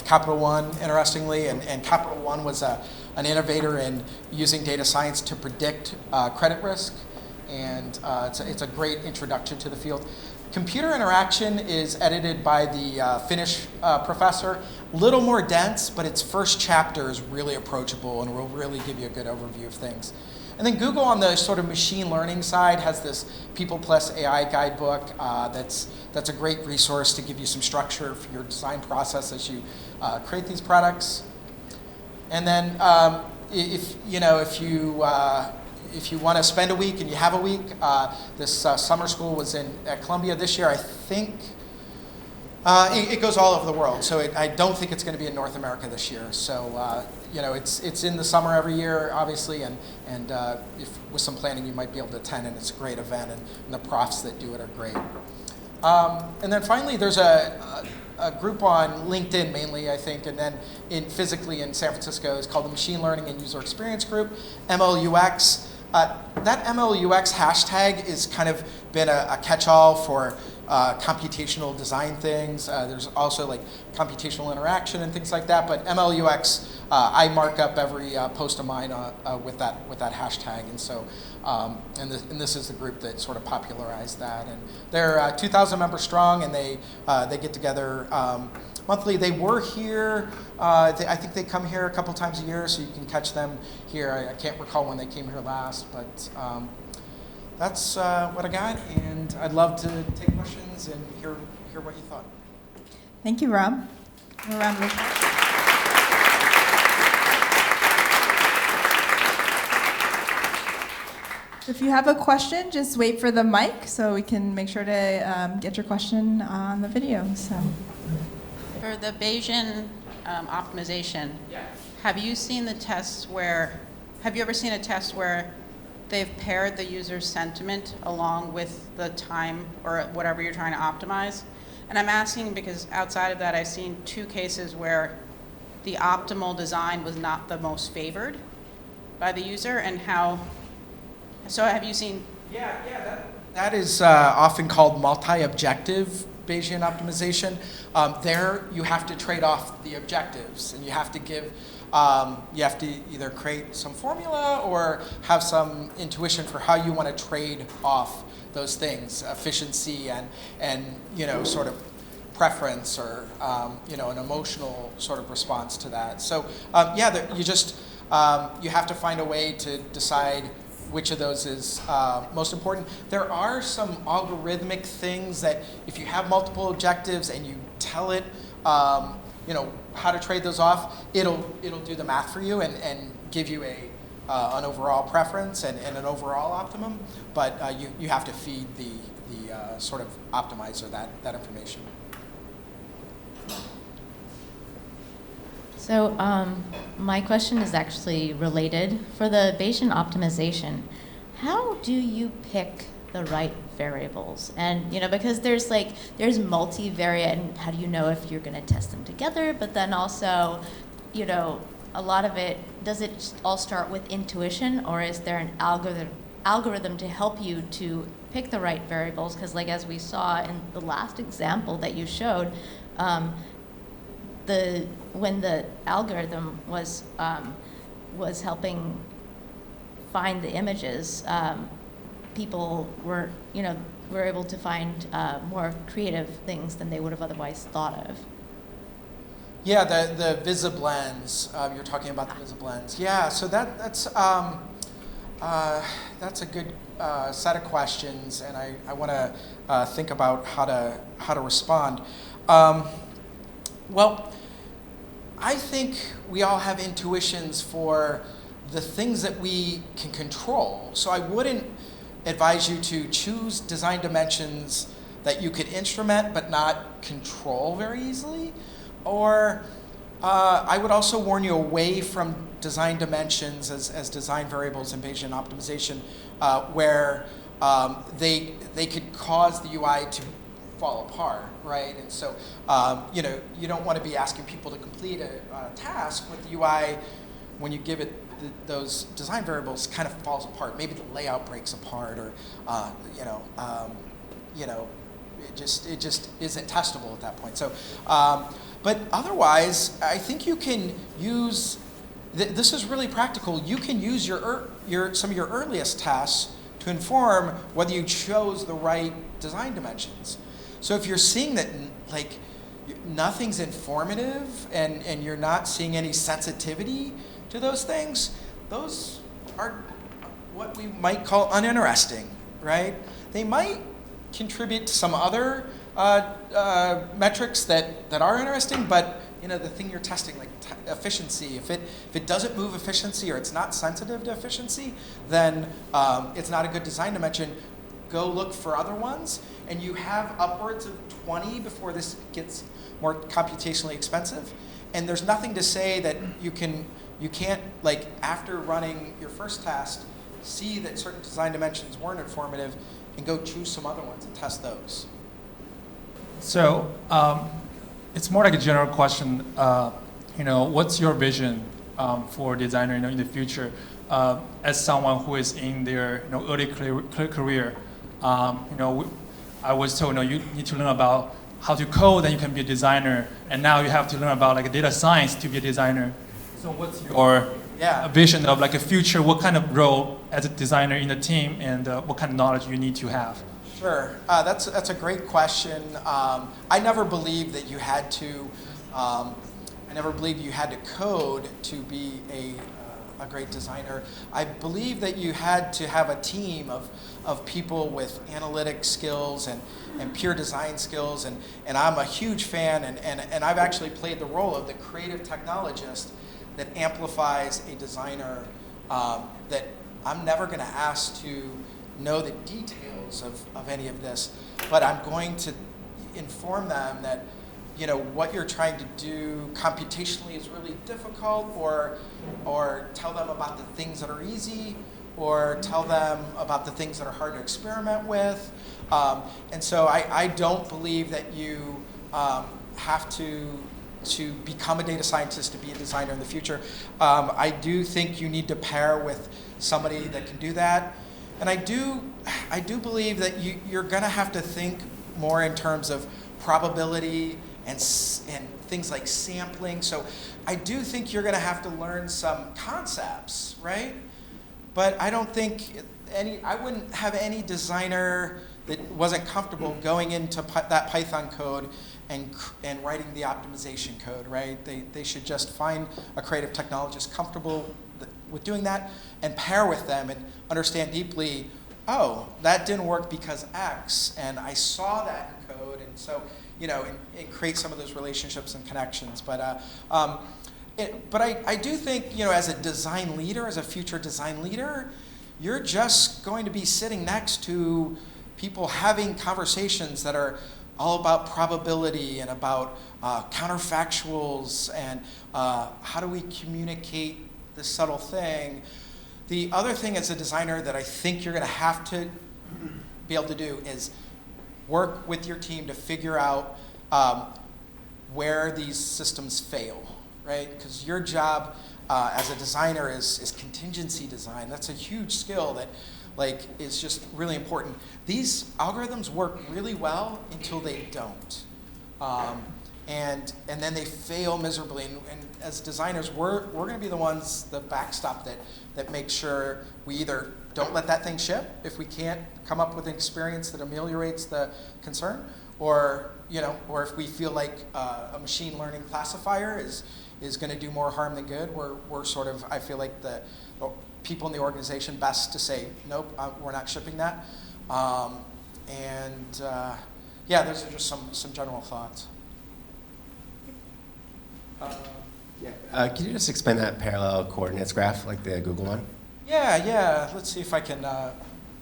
Capital One, interestingly, and Capital One was an innovator in using data science to predict credit risk, and it's a great introduction to the field. Computer Interaction is edited by the Finnish professor. A little more dense, but its first chapter is really approachable and will really give you a good overview of things. And then Google, on the sort of machine learning side, has this People Plus AI guidebook that's a great resource to give you some structure for your design process as you create these products. And then if you want to spend a week and you have a week, this summer school was at Columbia this year. I think it goes all over the world. So I don't think it's going to be in North America this year. So it's in the summer every year, obviously, and if with some planning you might be able to attend, and it's a great event, and the profs that do it are great. And then finally, there's a group on LinkedIn mainly, I think, and then physically in San Francisco is called the Machine Learning and User Experience Group, MLUX. That MLUX hashtag has kind of been a catch-all for computational design things. There's also like computational interaction and things like that. But MLUX, I mark up every post of mine with that hashtag, and so and this is the group that sort of popularized that. And they're 2,000 members strong, and they get together monthly. They were here. I think they come here a couple times a year, so you can catch them here. I can't recall when they came here last, but that's what I got, and I'd love to take questions and hear what you thought. Thank you, Rob. A round of applause. If you have a question, just wait for the mic so we can make sure to get your question on the video. So, For the Bayesian optimization, have you seen the tests where, have you ever seen a test where they've paired the user's sentiment along with the time or whatever you're trying to optimize? And I'm asking because outside of that, I've seen 2 cases where the optimal design was not the most favored by the user, and how, so have you seen? That is often called multi-objective Bayesian optimization. There you have to trade off the objectives, and you have to give, you have to either create some formula or have some intuition for how you want to trade off those things, efficiency and sort of preference or an emotional sort of response to that. So you just you have to find a way to decide which of those is most important. There are some algorithmic things that if you have multiple objectives and you tell it, how to trade those off, it'll do the math for you and give you an overall preference and an overall optimum. But you have to feed the sort of optimizer that information. So my question is actually related. For the Bayesian optimization, how do you pick the right variables? And because there's multivariate, and how do you know if you're going to test them together? But then also, a lot of it, does it all start with intuition, or is there an algorithm to help you to pick the right variables? Because as we saw in the last example that you showed, when the algorithm was helping find the images, people were able to find more creative things than they would have otherwise thought of. Yeah, the visiblens. You're talking about the visiblens. Yeah, so that's a good set of questions, and I want to think about how to respond. Well, I think we all have intuitions for the things that we can control. So I wouldn't advise you to choose design dimensions that you could instrument but not control very easily. Or I would also warn you away from design dimensions as design variables in Bayesian optimization where they could cause the UI to fall apart, right? And so, you don't want to be asking people to complete a task with the UI when you give it those design variables kind of falls apart. Maybe the layout breaks apart, or it just isn't testable at that point. So, but otherwise, I think you can use. This is really practical. You can use some of your earliest tasks to inform whether you chose the right design dimensions. So if you're seeing that nothing's informative and you're not seeing any sensitivity to those things, those are what we might call uninteresting, right? They might contribute to some other metrics that are interesting, but the thing you're testing, like efficiency, if it doesn't move efficiency or it's not sensitive to efficiency, then it's not a good design dimension. Go look for other ones, and you have upwards of 20 before this gets more computationally expensive. And there's nothing to say that you can't, after running your first task, see that certain design dimensions weren't informative and go choose some other ones and test those. So it's more like a general question. What's your vision for designer in the future? As someone who is in their early career, I was told you need to learn about how to code, then you can be a designer, and now you have to learn about data science to be a designer. So what's your vision of a future? What kind of role as a designer in the team, and what kind of knowledge you need to have? Sure, that's a great question. I never believed that you had to. I never believed you had to code to be a a great designer. I believe that you had to have a team of people with analytic skills and pure design skills, and I'm a huge fan, and I've actually played the role of the creative technologist that amplifies a designer, that I'm never going to ask to know the details of any of this, but I'm going to inform them that what you're trying to do computationally is really difficult, or tell them about the things that are easy, or tell them about the things that are hard to experiment with. And so I don't believe that you have to become a data scientist to be a designer in the future. I do think you need to pair with somebody that can do that. And I do believe that you're going to have to think more in terms of probability and things like sampling. So I do think you're going to have to learn some concepts, right? But I don't think I wouldn't have any designer that wasn't comfortable going into that Python code and writing the optimization code, right? They should just find a creative technologist comfortable with doing that and pair with them and understand deeply, oh, that didn't work because X, and I saw that in code, and so, and create some of those relationships and connections. But I do think, as a design leader, as a future design leader, you're just going to be sitting next to people having conversations that are all about probability and about counterfactuals and how do we communicate this subtle thing. The other thing as a designer that I think you're going to have to be able to do is work with your team to figure out where these systems fail, right? Because your job as a designer is contingency design. That's a huge skill that is just really important. These algorithms work really well until they don't. And then they fail miserably. And as designers, we're going to be the ones, the backstop that make sure we either don't let that thing ship if we can't come up with an experience that ameliorates the concern, or if we feel like a machine learning classifier is going to do more harm than good. We're sort of, I feel like the people in the organization best to say, nope, we're not shipping that. Yeah, those are just some general thoughts. Can you just explain that parallel coordinates graph, like the Google one? Yeah. Let's see if I can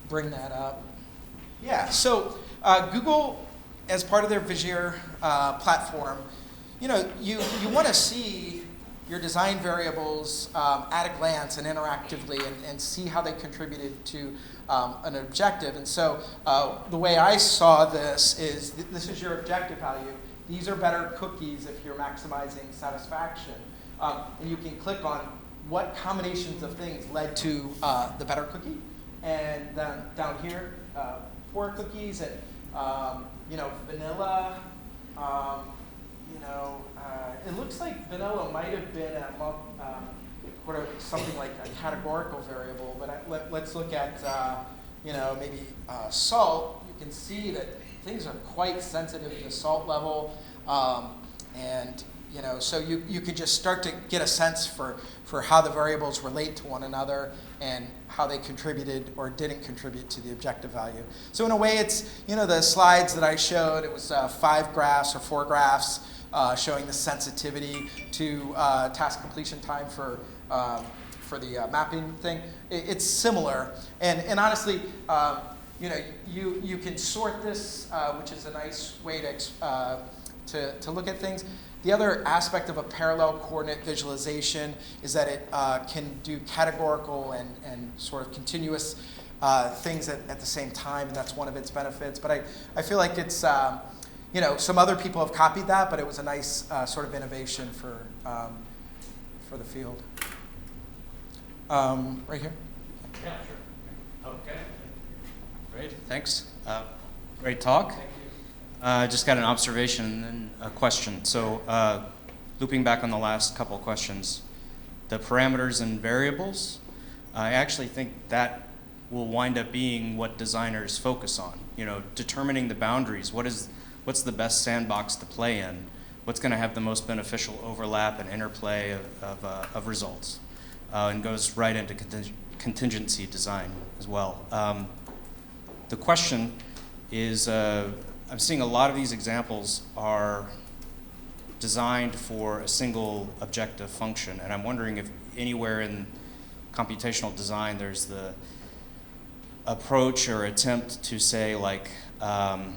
bring that up. Yeah, so Google, as part of their Vizier platform, you want to see your design variables at a glance and interactively and see how they contributed to an objective. And so the way I saw this is this is your objective value. These are better cookies if you're maximizing satisfaction. And you can click on what combinations of things led to the better cookie. And then down here, poor cookies and vanilla. It looks like vanilla might have been something like a categorical variable. But let's look at maybe salt. You can see that things are quite sensitive to the salt level, so you could just start to get a sense for how the variables relate to one another and how they contributed or didn't contribute to the objective value. So in a way, it's the slides that I showed. It was 5 graphs or 4 graphs showing the sensitivity to task completion time for the mapping thing. It's similar, and honestly. You can sort this, which is a nice way to look at things. The other aspect of a parallel coordinate visualization is that it can do categorical and sort of continuous things at the same time, and that's one of its benefits. But I feel like it's, some other people have copied that, but it was a nice sort of innovation for the field. Right here. Yeah, sure. Okay. Great, thanks. Great talk. Just got an observation and then a question. So looping back on the last couple of questions, the parameters and variables, I actually think that will wind up being what designers focus on. Determining the boundaries. What's the best sandbox to play in? What's going to have the most beneficial overlap and interplay of results? and goes right into contingency design as well. The question is, I'm seeing a lot of these examples are designed for a single objective function, and I'm wondering if anywhere in computational design there's the approach or attempt to say, like, I'm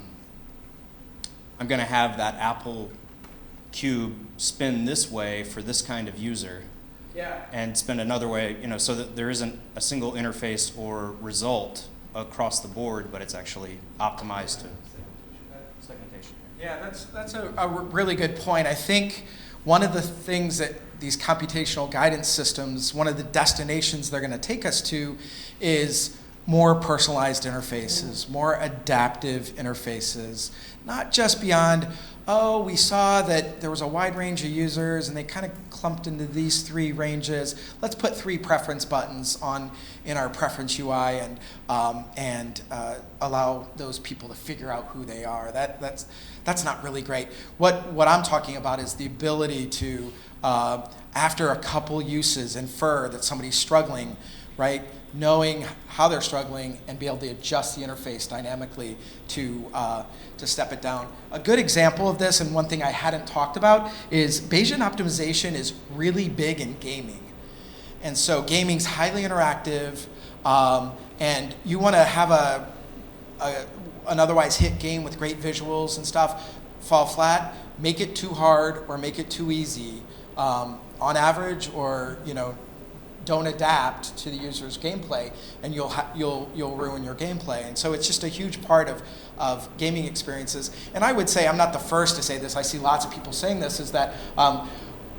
going to have that Apple cube spin this way for this kind of user, and spin another way, so that there isn't a single interface or result across the board, but it's actually optimized to segmentation. Yeah, that's a really good point. I think one of the things that these computational guidance systems, one of the destinations they're going to take us to is more personalized interfaces, more adaptive interfaces, not just beyond, oh, we saw that there was a wide range of users and they kind of clumped into these 3 ranges. Let's put 3 preference buttons in our preference UI and allow those people to figure out who they are. That's not really great. What I'm talking about is the ability to, after a couple uses, infer that somebody's struggling, right? Knowing how they're struggling and be able to adjust the interface dynamically to step it down. A good example of this, and one thing I hadn't talked about, is Bayesian optimization is really big in gaming. And so gaming's highly interactive, and you want to have an otherwise hit game with great visuals and stuff fall flat. Make it too hard or make it too easy on average, or don't adapt to the user's gameplay, and you'll ruin your gameplay. And so it's just a huge part of gaming experiences. And I would say, I'm not the first to say this, I see lots of people saying this, is that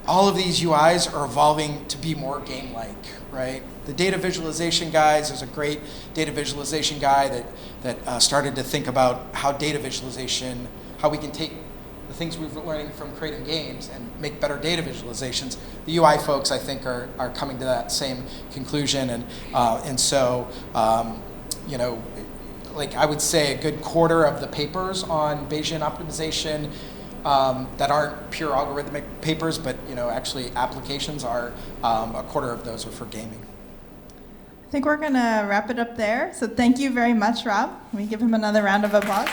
all of these UIs are evolving to be more game-like, right? The data visualization guys, there's a great data visualization guy that started to think about how data visualization, how we can take the things we've been learning from creating games and make better data visualizations. The UI folks, I think, are coming to that same conclusion, and so like I would say, a good quarter of the papers on Bayesian optimization that aren't pure algorithmic papers, but actually applications, are a quarter of those are for gaming. I think we're going to wrap it up there. So thank you very much, Rob. Can we give him another round of applause?